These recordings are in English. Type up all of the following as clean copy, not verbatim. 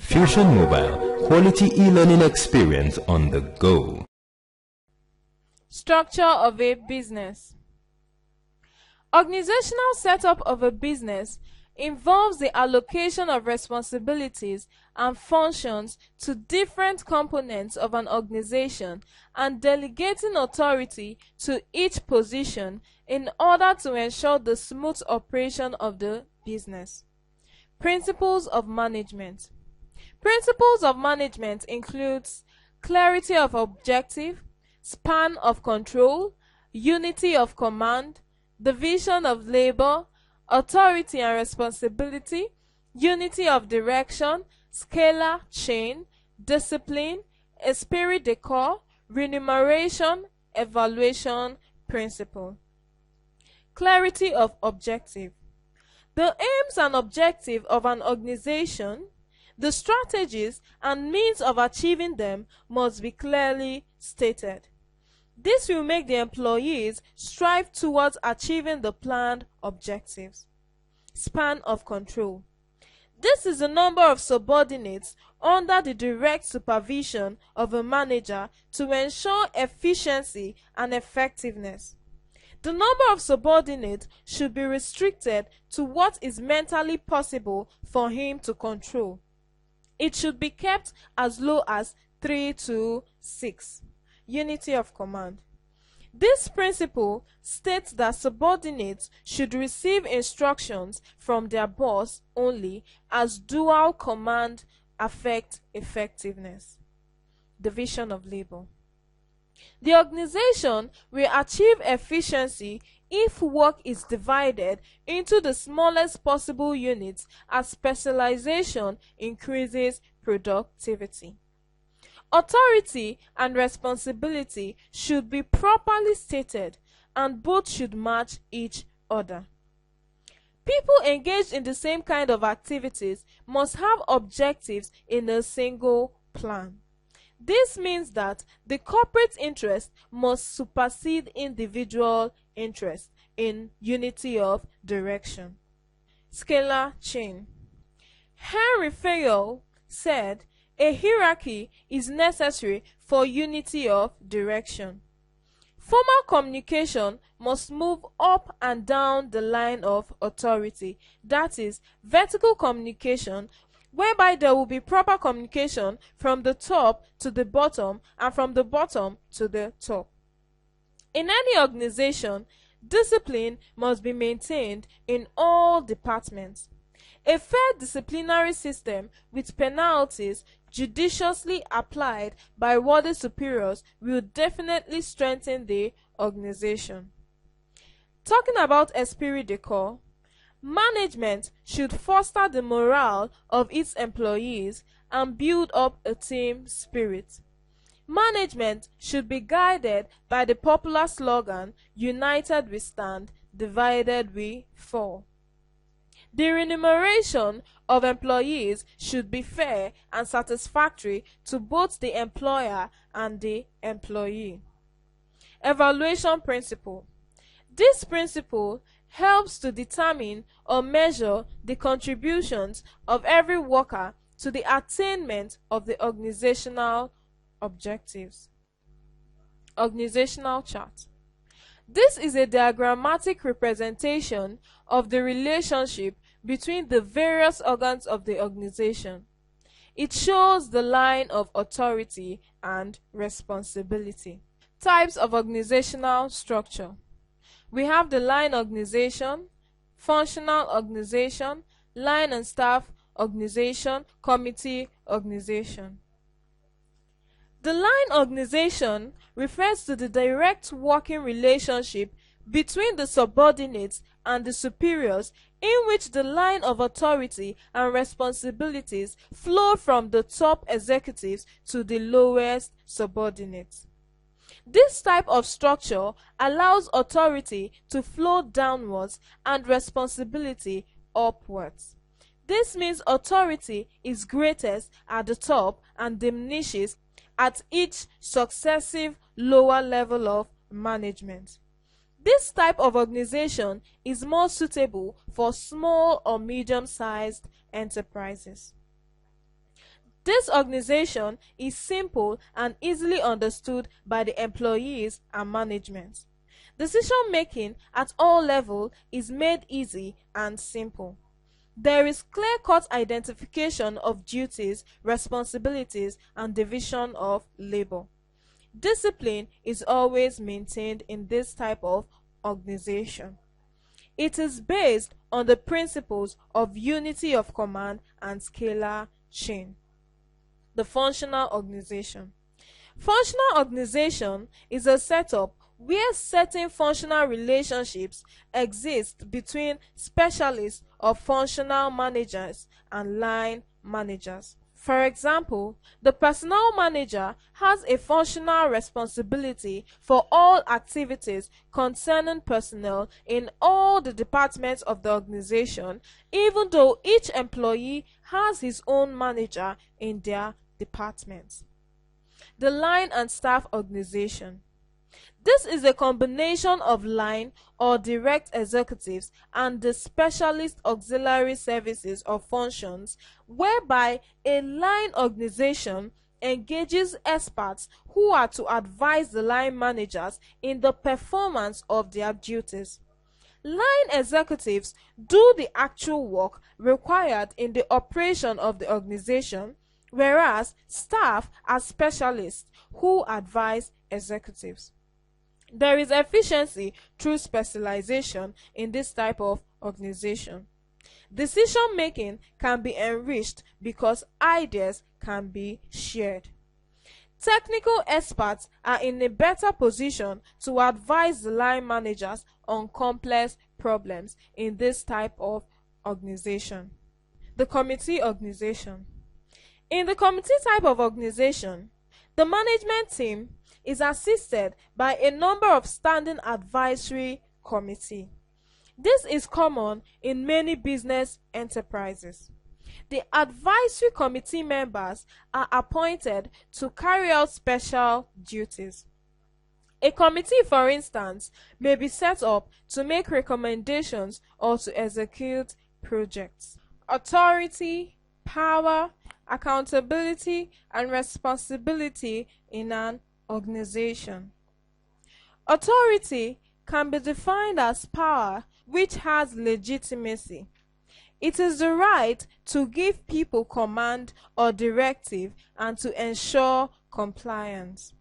Fusion Mobile, quality e-learning experience on the go. Structure of a business. Organizational setup of a business involves the allocation of responsibilities and functions to different components of an organization and delegating authority to each position in order to ensure the smooth operation of the business. Principles of management. Principles of management includes clarity of objective, span of control, unity of command, division of labor, authority and responsibility, unity of direction, scalar chain, discipline, esprit de corps, remuneration, evaluation principle. Clarity of objective. The aims and objective of an organization, the strategies and means of achieving them must be clearly stated. This will make the employees strive towards achieving the planned objectives. Span of control. This is the number of subordinates under the direct supervision of a manager to ensure efficiency and effectiveness. The number of subordinates should be restricted to what is mentally possible for him to control. It should be kept as low as 3 to 6. Unity of command. This principle states that subordinates should receive instructions from their boss only, as dual command affects effectiveness. Division of labor. The organization will achieve efficiency if work is divided into the smallest possible units, as specialization increases productivity. Authority and responsibility should be properly stated, and both should match each other. People engaged in the same kind of activities must have objectives in a single plan. This means that the corporate interest must supersede individual interest in unity of direction. Scalar chain. Henry Fayol said, "A hierarchy is necessary for unity of direction." Formal communication must move up and down the line of authority, that is, vertical communication, whereby there will be proper communication from the top to the bottom and from the bottom to the top. In any organization, discipline must be maintained in all departments. A fair disciplinary system with penalties judiciously applied by worthy superiors will definitely strengthen the organization. Talking about esprit de corps, management should foster the morale of its employees and build up a team spirit. Management should be guided by the popular slogan, "United we stand, divided we fall." The remuneration of employees should be fair and satisfactory to both the employer and the employee. Evaluation principle. This principle helps to determine or measure the contributions of every worker to the attainment of the organizational objectives. Organizational chart. This is a diagrammatic representation of the relationship between the various organs of the organization. It shows the line of authority and responsibility. Types of organizational structure. We have the line organization, functional organization, line and staff organization, committee organization. The line organization refers to the direct working relationship between the subordinates and the superiors, in which the line of authority and responsibilities flow from the top executives to the lowest subordinates. This type of structure allows authority to flow downwards and responsibility upwards. This means authority is greatest at the top and diminishes at each successive lower level of management. This type of organization is more suitable for small or medium-sized enterprises. This organization is simple and easily understood by the employees and management. Decision-making at all levels is made easy and simple. There is clear-cut identification of duties, responsibilities, and division of labor. Discipline is always maintained in this type of organization. It is based on the principles of unity of command and scalar chain. The functional organization. Functional organization is a setup where certain functional relationships exist between specialists or functional managers and line managers. For example, the personnel manager has a functional responsibility for all activities concerning personnel in all the departments of the organization, even though each employee has his own manager in their departments. The line and staff organization. This is a combination of line or direct executives and the specialist auxiliary services or functions, whereby a line organization engages experts who are to advise the line managers in the performance of their duties. Line executives do the actual work required in the operation of the organization, whereas staff are specialists who advise executives. There is efficiency through specialization in this type of organization. Decision making can be enriched because ideas can be shared. Technical experts are in a better position to advise the line managers on complex problems in this type of organization. The committee organization. In the committee type of organization, the management team is assisted by a number of standing advisory committees. This is common in many business enterprises. The advisory committee members are appointed to carry out special duties. A committee, for instance, may be set up to make recommendations or to execute projects. Authority, power, accountability, and responsibility in an organization. Authority can be defined as power which has legitimacy. It is the right to give people command or directive and to ensure compliance.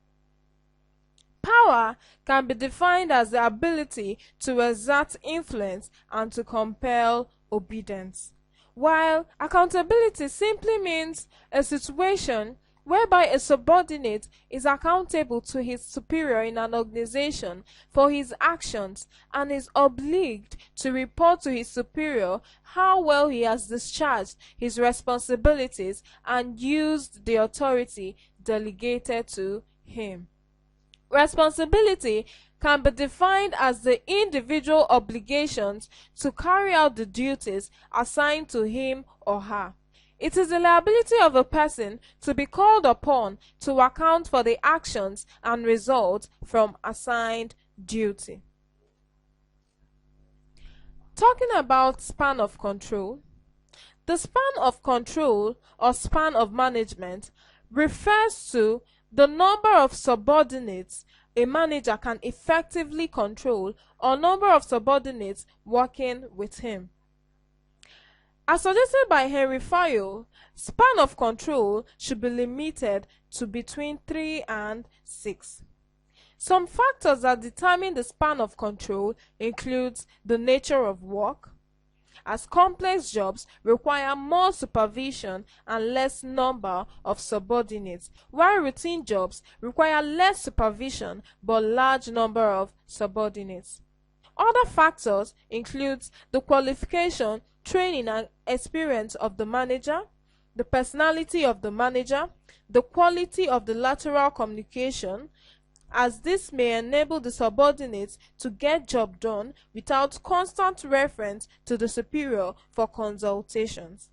Power can be defined as the ability to exert influence and to compel obedience, while accountability simply means a situation whereby a subordinate is accountable to his superior in an organization for his actions and is obliged to report to his superior how well he has discharged his responsibilities and used the authority delegated to him. Responsibility can be defined as the individual obligations to carry out the duties assigned to him or her. It is the liability of a person to be called upon to account for the actions and results from assigned duty. Talking about span of control, the span of control or span of management refers to the number of subordinates a manager can effectively control or number of subordinates working with him. As suggested by Henry Fayol, span of control should be limited to between 3 and 6. Some factors that determine the span of control includes the nature of work, as complex jobs require more supervision and less number of subordinates, while routine jobs require less supervision but large number of subordinates. Other factors include the qualification, training and experience of the manager, the personality of the manager, the quality of the lateral communication, as this may enable the subordinates to get job done without constant reference to the superior for consultations.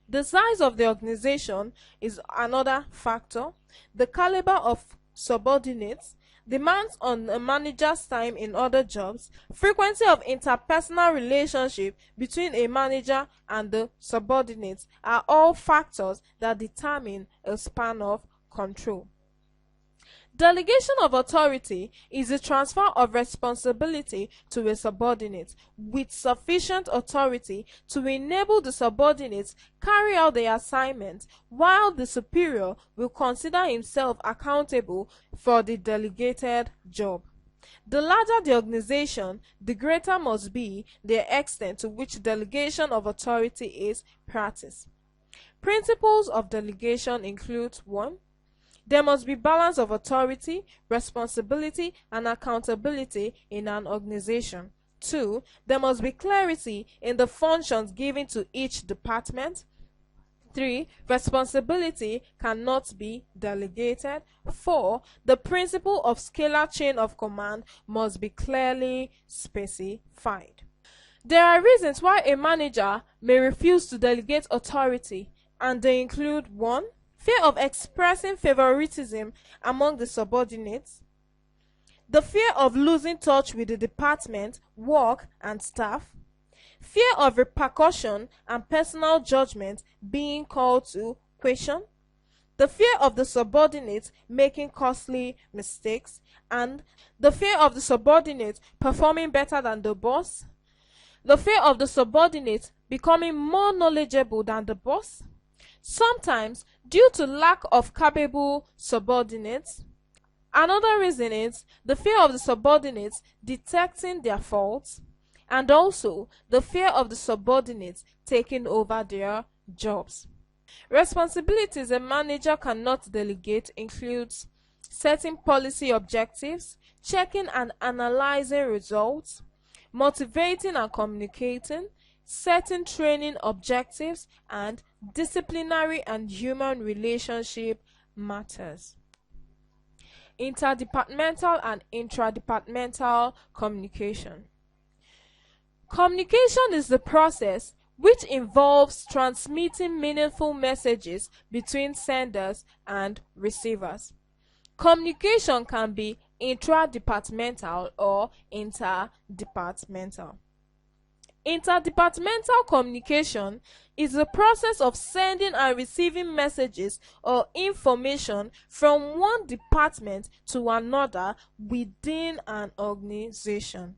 The size of the organization is another factor, the caliber of subordinates, demands on a manager's time in other jobs, frequency of interpersonal relationship between a manager and the subordinates are all factors that determine a span of control. Delegation of authority is the transfer of responsibility to a subordinate with sufficient authority to enable the subordinates carry out their assignment, while the superior will consider himself accountable for the delegated job. The larger the organization, the greater must be the extent to which delegation of authority is practiced. Principles of delegation include: 1. There must be balance of authority, responsibility, and accountability in an organization. 2. There must be clarity in the functions given to each department. 3. Responsibility cannot be delegated. 4. The principle of scalar chain of command must be clearly specified. There are reasons why a manager may refuse to delegate authority, and they include: 1. Fear of expressing favoritism among the subordinates, the fear of losing touch with the department, work, and staff, fear of repercussion and personal judgment being called to question, the fear of the subordinates making costly mistakes, and the fear of the subordinates performing better than the boss, the fear of the subordinates becoming more knowledgeable than the boss. Sometimes, due to lack of capable subordinates. Another reason is the fear of the subordinates detecting their faults, and also the fear of the subordinates taking over their jobs. Responsibilities a manager cannot delegate includes setting policy objectives, checking and analyzing results, motivating and communicating, setting training objectives, and disciplinary and human relationship matters. Interdepartmental and intradepartmental communication. Communication is the process which involves transmitting meaningful messages between senders and receivers. Communication can be intradepartmental or interdepartmental. Interdepartmental communication is the process of sending and receiving messages or information from one department to another within an organization.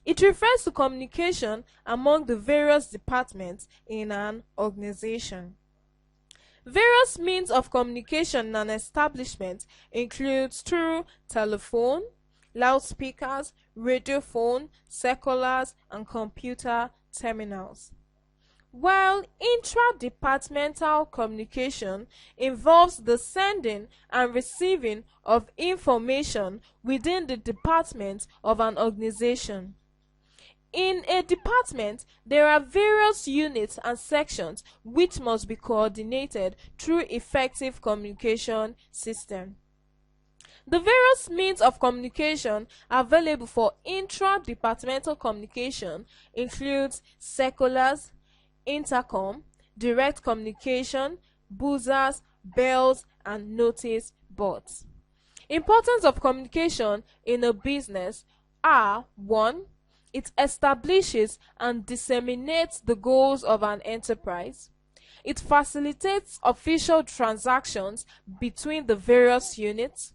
It refers to communication among the various departments in an organization. Various means of communication in an establishment include through telephone, loudspeakers, radiophone, circulars, and computer terminals. While intradepartmental communication involves the sending and receiving of information within the department of an organization. In a department, there are various units and sections which must be coordinated through effective communication system. The various means of communication available for intra-departmental communication includes circulars, intercom, direct communication, buzzers, bells, and notice boards. Importance of communication in a business are: 1. It establishes and disseminates the goals of an enterprise. It facilitates official transactions between the various units.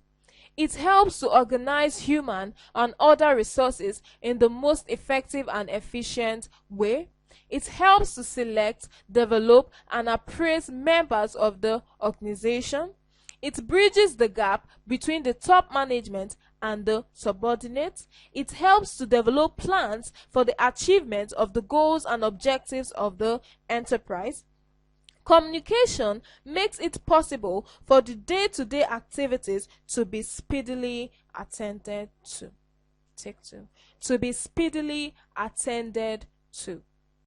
It helps to organize human and other resources in the most effective and efficient way. It helps to select, develop, and appraise members of the organization. It bridges the gap between the top management and the subordinates. It helps to develop plans for the achievement of the goals and objectives of the enterprise. Communication makes it possible for the day-to-day activities to be speedily attended to. To be speedily attended to.